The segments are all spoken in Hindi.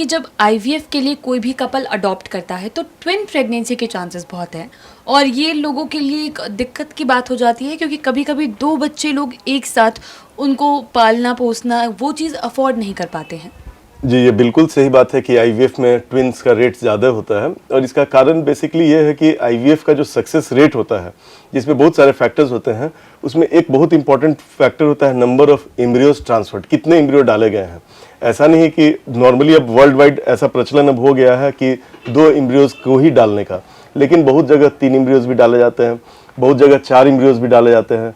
कि जब आईवीएफ के लिए कोई भी कपल अडॉप्ट करता है तो ट्विन प्रेगनेंसी के चांसेस बहुत हैं और ये लोगों के लिए एक दिक्कत की बात हो जाती है क्योंकि कभी कभी दो बच्चे लोग एक साथ उनको पालना पोसना वो चीज़ अफोर्ड नहीं कर पाते हैं। जी, ये बिल्कुल सही बात है कि आईवीएफ में ट्विन्स का रेट ज़्यादा होता है और इसका कारण बेसिकली ये है कि आईवीएफ का जो सक्सेस रेट होता है जिसमें बहुत सारे फैक्टर्स होते हैं, उसमें एक बहुत इंपॉर्टेंट फैक्टर होता है नंबर ऑफ एम्ब्रियोज ट्रांसफर्ड, कितने एम्ब्रियो डाले गए हैं। ऐसा नहीं है कि नॉर्मली अब वर्ल्ड वाइड ऐसा प्रचलन अब हो गया है कि 2 एम्ब्रियोज को ही डालने का, लेकिन बहुत जगह 3 एम्ब्रियोज भी डाले जाते हैं, बहुत जगह 4 एम्ब्रियोज भी डाले जाते हैं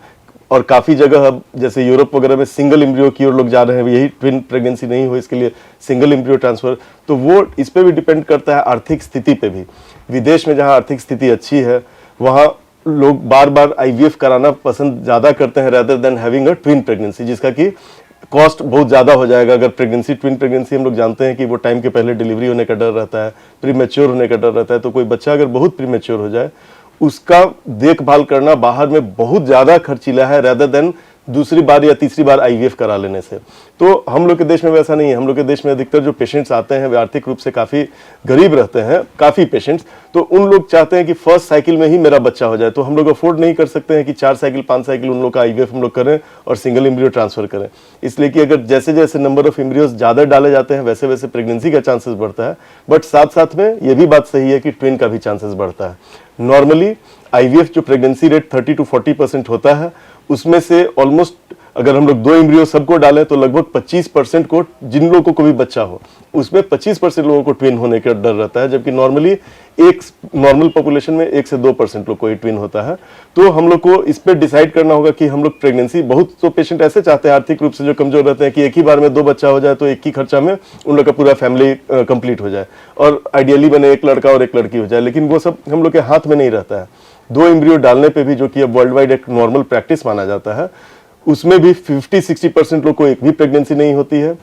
और काफ़ी जगह अब जैसे यूरोप वगैरह में सिंगल एम्ब्रियो की ओर लोग जा रहे हैं, यही ट्विन प्रेगनेंसी नहीं हो इसके लिए सिंगल एम्ब्रियो ट्रांसफ़र। तो वो इस पे भी डिपेंड करता है आर्थिक स्थिति पे भी। विदेश में जहाँ आर्थिक स्थिति अच्छी है वहाँ लोग बार बार आईवीएफ कराना पसंद ज़्यादा करते हैं rather than having a twin pregnancy, जिसका कि कॉस्ट बहुत ज़्यादा हो जाएगा। अगर ट्विन प्रेगनेंसी हम लोग जानते हैं कि वो टाइम के पहले डिलीवरी होने का डर रहता है, प्रीमेच्योर होने का डर रहता है, तो कोई बच्चा अगर बहुत प्रीमेच्योर हो जाए उसका देखभाल करना बाहर में बहुत ज़्यादा खर्चीला है रेदर देन दूसरी बार या तीसरी बार आईवीएफ करा लेने से। तो हम लोग के देश में वैसा नहीं है। हम लोग के देश में अधिकतर जो पेशेंट्स आते हैं वे आर्थिक रूप से काफ़ी गरीब रहते हैं, काफ़ी पेशेंट्स, तो उन लोग चाहते हैं कि फर्स्ट साइकिल में ही मेरा बच्चा हो जाए। तो हम लोग अफोर्ड नहीं कर सकते हैं कि 4 साइकिल 5 साइकिल उन लोग का आईवीएफ हम लोग करें और सिंगल एम्ब्रियो ट्रांसफर करें। इसलिए कि अगर जैसे जैसे नंबर ऑफ एम्ब्रियोज ज़्यादा डाले जाते हैं वैसे वैसे प्रेगनेंसी का चांसेस बढ़ता है, बट साथ साथ में ये भी बात सही है कि ट्विन का भी चांसेस बढ़ता है। नॉर्मली आईवीएफ जो प्रेगनेंसी रेट 30 to 40% होता है, उसमें से ऑलमोस्ट अगर हम लोग 2 एम्ब्रियो सबको डालें तो लगभग 25% को, जिन लोगों को भी बच्चा हो उसमें 25% लोगों को ट्विन होने का डर रहता है, जबकि नॉर्मली एक नॉर्मल पॉपुलेशन में 1 से 2% लोग को ही ट्विन होता है। तो हम लोग को इस पे डिसाइड करना होगा कि हम लोग प्रेगनेंसी, बहुत तो पेशेंट ऐसे चाहते हैं आर्थिक रूप से जो कमजोर रहते हैं कि एक ही बार में 2 बच्चा हो जाए तो एक ही खर्चा में उन लोग का पूरा फैमिली कंप्लीट हो जाए और आइडियली बने 1 लड़का और 1 लड़की हो जाए, लेकिन वो सब हम लोग के हाथ में नहीं रहता है। 2 एम्ब्रियो डालने पे भी, जो कि अब वर्ल्ड वाइड एक नॉर्मल प्रैक्टिस माना जाता है, उसमें भी 50-60% लोग को एक भी प्रेगनेंसी नहीं होती है,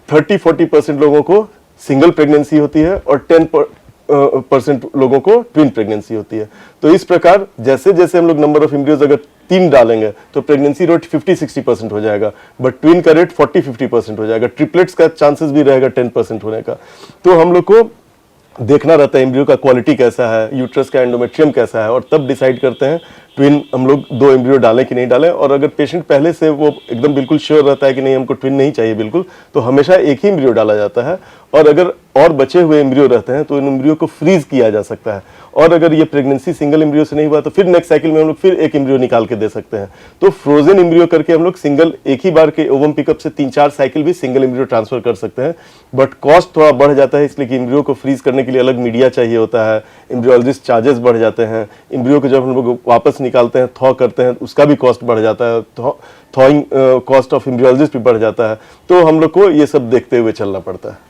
30-40% लोगों को सिंगल प्रेगनेंसी होती है और 10% लोगों को ट्विन प्रेगनेंसी होती है। तो इस प्रकार जैसे जैसे हम लोग नंबर ऑफ एम्ब्रियोज अगर 3 डालेंगे तो प्रेगनेंसी रेट 50-60% हो जाएगा, बट ट्विन का रेट 40-50% हो जाएगा। ट्रिपलेट्स का चांसेस भी रहेगा 10% होने का। तो हम लोग को देखना रहता है एम्ब्रियो का क्वालिटी कैसा है, यूट्रस का एंडोमेट्रियम कैसा है, और तब डिसाइड करते हैं ट्विन हम लोग 2 एम्ब्रियो डालें कि नहीं डालें। और अगर पेशेंट पहले से वो एकदम बिल्कुल श्योर रहता है कि नहीं हमको ट्विन नहीं चाहिए बिल्कुल, तो हमेशा एक ही एम्ब्रियो डाला जाता है। और अगर और बचे हुए एम्ब्रियो रहते हैं तो इन एम्ब्रियो को फ्रीज किया जा सकता है, और अगर ये प्रेगनेंसी सिंगल एम्ब्रियो से नहीं हुआ तो फिर नेक्स्ट साइकिल में हम लोग फिर एक एम्ब्रियो निकाल के दे सकते हैं। तो फ्रोजन एम्ब्रियो करके हम लोग सिंगल, एक ही बार के ओवम पिकअप से 3-4 साइकिल भी सिंगल एम्ब्रियो ट्रांसफर कर सकते हैं, बट कॉस्ट थोड़ा बढ़ जाता है, इसलिए कि एम्ब्रियो को फ्रीज करने के लिए अलग मीडिया चाहिए होता है, एम्ब्रियोलॉजिस्ट चार्जेस बढ़ जाते हैं, एम्ब्रियो को जब हम लोग वापस निकालते हैं, थॉ करते हैं, उसका भी कॉस्ट बढ़ जाता है, थॉइंग कॉस्ट ऑफ एम्ब्रियोलॉजिस्ट भी बढ़ जाता है। तो हम लोग को ये सब देखते हुए चलना पड़ता है।